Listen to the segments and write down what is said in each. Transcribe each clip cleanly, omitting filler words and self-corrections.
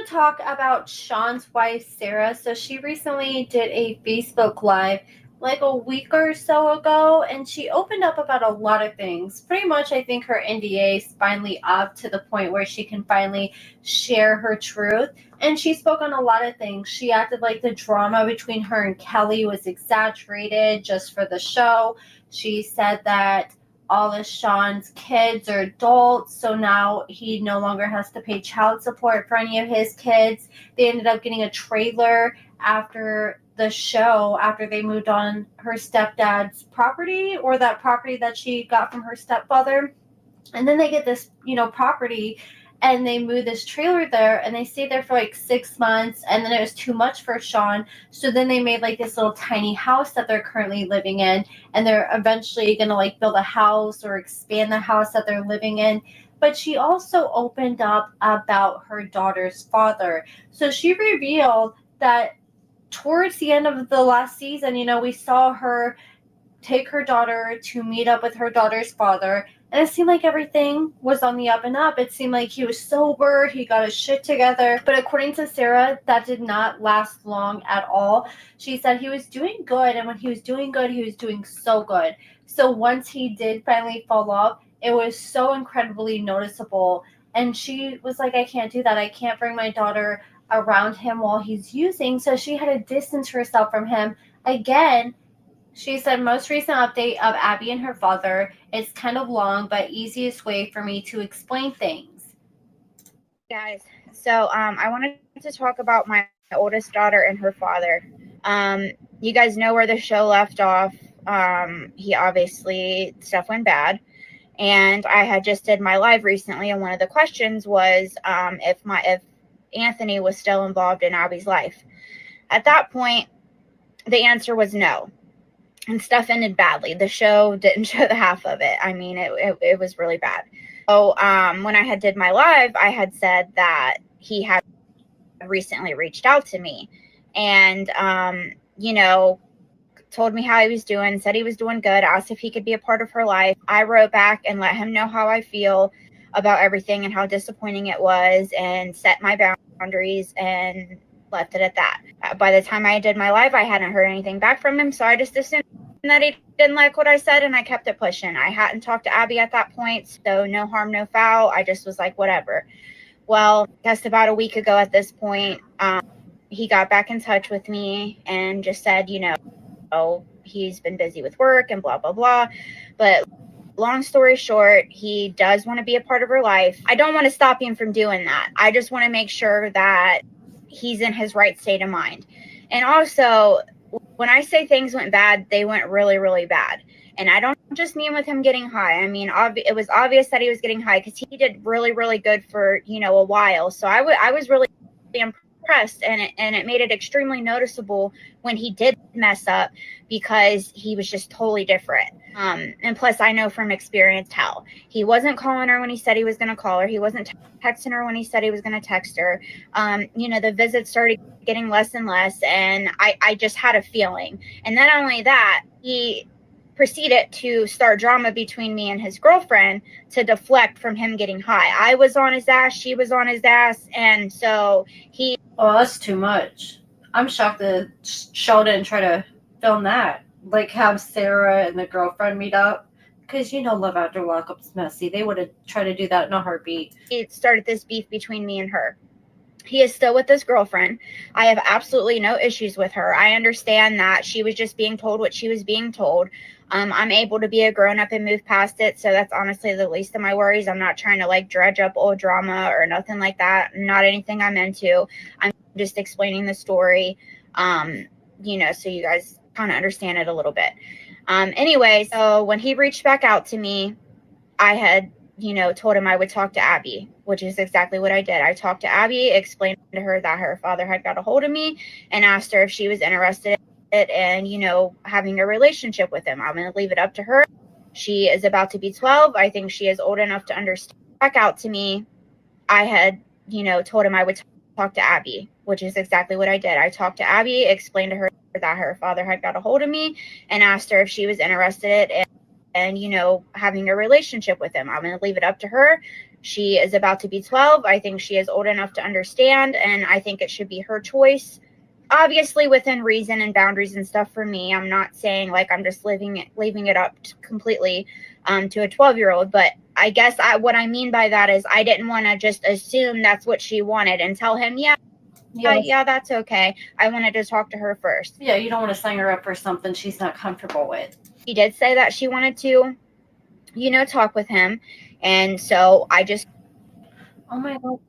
talk about Sean's wife, Sara. So she recently did a Facebook Live like a week or so ago, and she opened up about a lot of things. Pretty much, I think her NDA is finally up to the point where she can finally share her truth. And she spoke on a lot of things. She acted like the drama between her and Kelly was exaggerated just for the show. She said that all of Sean's kids are adults, so now he no longer has to pay child support for any of his kids. They ended up getting a trailer after the show, after they moved on her stepdad's property, or that property that she got from her stepfather. And then they get this, property, and they move this trailer there, and they stay there for like 6 months, and then it was too much for Sean. So then they made like this little tiny house that they're currently living in, and they're eventually going to like build a house or expand the house that they're living in. But she also opened up about her daughter's father. So she revealed that towards the end of the last season, we saw her take her daughter to meet up with her daughter's father. And it seemed like everything was on the up and up. It seemed like he was sober. He got his shit together. But according to Sara, that did not last long at all. She said he was doing good. And when he was doing good, he was doing so good. So once he did finally fall off, it was so incredibly noticeable. And she was like, I can't do that. I can't bring my daughter around him while he's using. So she had to distance herself from him. Again, she said, most recent update of Abby and her father. It's kind of long, but easiest way for me to explain things. Guys, so I wanted to talk about my oldest daughter and her father. You guys know where the show left off. He obviously, stuff went bad. And I had just did my live recently, and one of the questions was if Anthony was still involved in Abby's life. At that point, the answer was no. And stuff ended badly. The show didn't show the half of it. I mean, it was really bad. So when I had did my live, I had said that he had recently reached out to me and, told me how he was doing, said he was doing good, asked if he could be a part of her life. I wrote back and let him know how I feel about everything and how disappointing it was, and set my boundaries and left it at that. By the time I did my live, I hadn't heard anything back from him, so I just assumed that he didn't like what I said, and I kept it pushing. I hadn't talked to Abby at that point, so no harm, no foul. I just was like, whatever. Well, just about a week ago at this point, he got back in touch with me and just said, he's been busy with work and blah, blah, blah. But long story short, he does want to be a part of her life. I don't want to stop him from doing that. I just want to make sure that he's in his right state of mind. And also, when I say things went bad, they went really, really bad. And I don't just mean with him getting high. I mean, it was obvious that he was getting high because he did really, really good for, a while. So I was really impressed, and it made it extremely noticeable when he did mess up, because he was just totally different. And plus, I know from experience how he wasn't calling her when he said he was going to call her. He wasn't texting her when he said he was going to text her. The visits started getting less and less, and I just had a feeling. And not only that, he proceeded to start drama between me and his girlfriend to deflect from him getting high. I was on his ass, she was on his ass, and so he... Oh, that's too much. I'm shocked the show didn't try to film that. Like, have Sara and the girlfriend meet up. Because, Love After Lockup's messy. They would have tried to do that in a heartbeat. It started this beef between me and her. He is still with his girlfriend. I have absolutely no issues with her. I understand that she was just being told what she was being told. I'm able to be a grown-up and move past it, so that's honestly the least of my worries. I'm not trying to, dredge up old drama or nothing like that. Not anything I'm into. I'm just explaining the story, so you guys kind of understand it a little bit. Anyway, so when he reached back out to me, I had, told him I would talk to Abby, which is exactly what I did. I talked to Abby, explained to her that her father had got a hold of me, and asked her if she was interested and having a relationship with him. I'm going to leave it up to her. She is about to be 12. I think she is old enough to understand. Back out to me, I had told him I would talk to Abby, which is exactly what I did. I talked to Abby, explained to her that her father had got a hold of me, and asked her if she was interested in having a relationship with him. I'm going to leave it up to her. She is about to be 12. I think she is old enough to understand, and I think it should be her choice. Obviously within reason and boundaries and stuff for me. I'm not saying like I'm just leaving it up completely to a 12-year-old, but I guess what I mean by that is I didn't want to just assume that's what she wanted and tell him, yeah, that's okay. I wanted to talk to her first. Yeah, you don't want to sign her up for something she's not comfortable with. She did say that she wanted to, talk with him. And so I just, oh my God,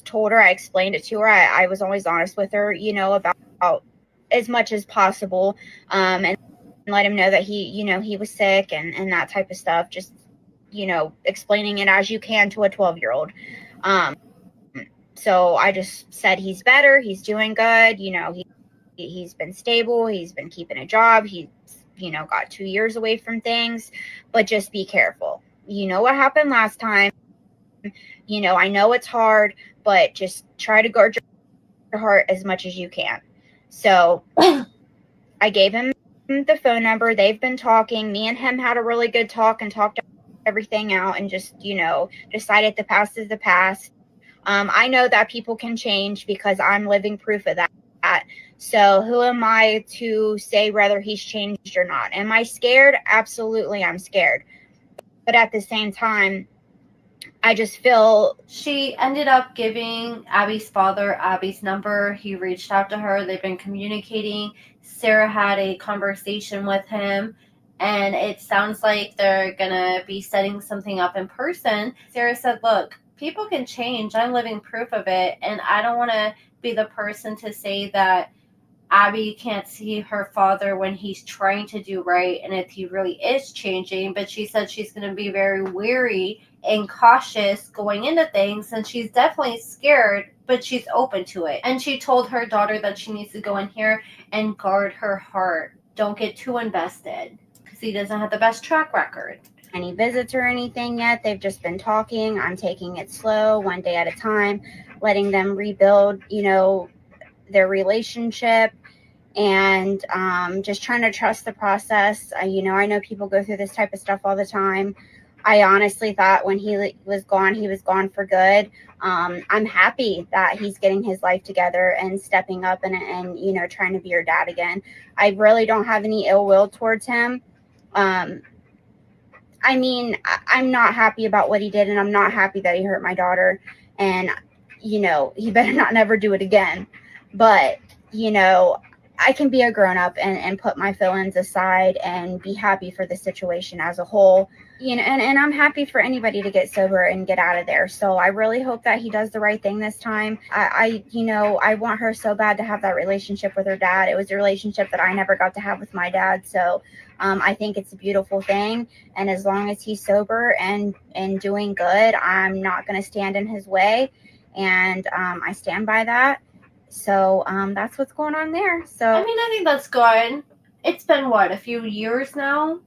told her, I explained it to her. I was always honest with her, about as much as possible. And let him know that he was sick and that type of stuff. Just, explaining it as you can to a 12-year-old. So I just said he's better. He's doing good. He's been stable. He's been keeping a job. He's, got 2 years away from things, but just be careful. You know what happened last time. I know it's hard, but just try to guard your heart as much as you can. So I gave him the phone number. They've been talking. Me and him had a really good talk and talked everything out and just, decided the past is the past. I know that people can change because I'm living proof of that. So who am I to say whether he's changed or not? Am I scared? Absolutely, I'm scared. But at the same time, I just feel... She ended up giving Abby's father Abby's number. He reached out to her. They've been communicating. Sara had a conversation with him, and it sounds like they're going to be setting something up in person. Sara said, look, people can change. I'm living proof of it, and I don't want to be the person to say that Abby can't see her father when he's trying to do right and if he really is changing. But she said she's going to be very wary and cautious going into things, and she's definitely scared, but she's open to it. And she told her daughter that she needs to go in here and guard her heart. Don't get too invested because he doesn't have the best track record. Any visits or anything yet. They've just been talking. I'm taking it slow, one day at a time, letting them rebuild, their relationship, and just trying to trust the process. I know people go through this type of stuff all the time. I honestly thought when he was gone for good. I'm happy that he's getting his life together and stepping up and trying to be your dad again. I really don't have any ill will towards him. I'm not happy about what he did, and I'm not happy that he hurt my daughter, and he better not never do it again. But I can be a grown-up and put my feelings aside and be happy for the situation as a whole. And I'm happy for anybody to get sober and get out of there. So I really hope that he does the right thing this time. I want her so bad to have that relationship with her dad. It was a relationship that I never got to have with my dad. So I think it's a beautiful thing. And as long as he's sober and doing good, I'm not going to stand in his way. And I stand by that. So that's what's going on there. So I think that's good. It's been a few years now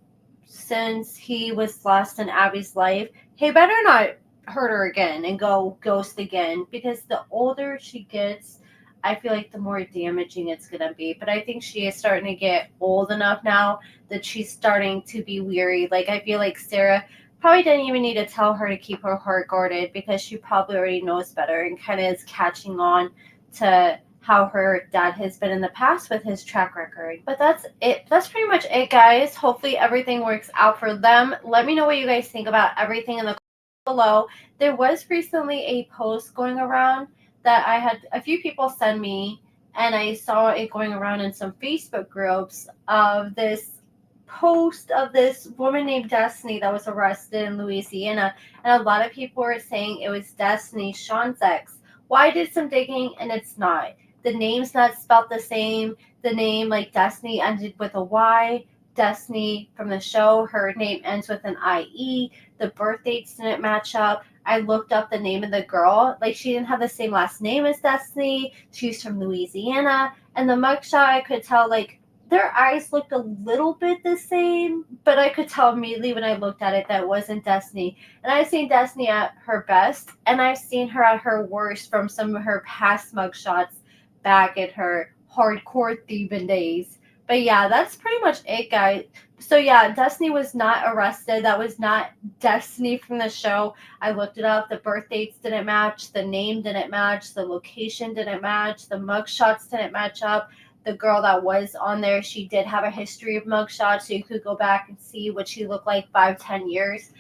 since he was last in Abby's life. He better not hurt her again and go ghost again, because the older she gets, I feel like the more damaging it's going to be. But I think she is starting to get old enough now that she's starting to be weary. Like, I feel like Sara probably didn't even need to tell her to keep her heart guarded, because she probably already knows better and kind of is catching on to how her dad has been in the past with his track record. But that's it. That's pretty much it, guys. Hopefully everything works out for them. Let me know what you guys think about everything in the comments below. There was recently a post going around that I had a few people send me, and I saw it going around in some Facebook groups of this post of this woman named Destiny that was arrested in Louisiana, and a lot of people were saying it was Destiny, Sean's ex. Well, I did some digging, and it's not. The name's not spelled the same. The name, like Destiny, ended with a Y. Destiny from the show, her name ends with an IE. The birth dates didn't match up. I looked up the name of the girl. Like, she didn't have the same last name as Destiny. She's from Louisiana. And the mugshot, I could tell, like, their eyes looked a little bit the same, but I could tell immediately when I looked at it that it wasn't Destiny. And I've seen Destiny at her best, and I've seen her at her worst from some of her past mugshots back at her hardcore thieving days. But yeah, that's pretty much it, guys. So yeah, Destiny was not arrested. That was not Destiny from the show. I looked it up. The birth dates didn't match. The name didn't match. The location didn't match. The mugshots didn't match up. The girl that was on there, she did have a history of mugshots, so you could go back and see what she looked like 5-10 years.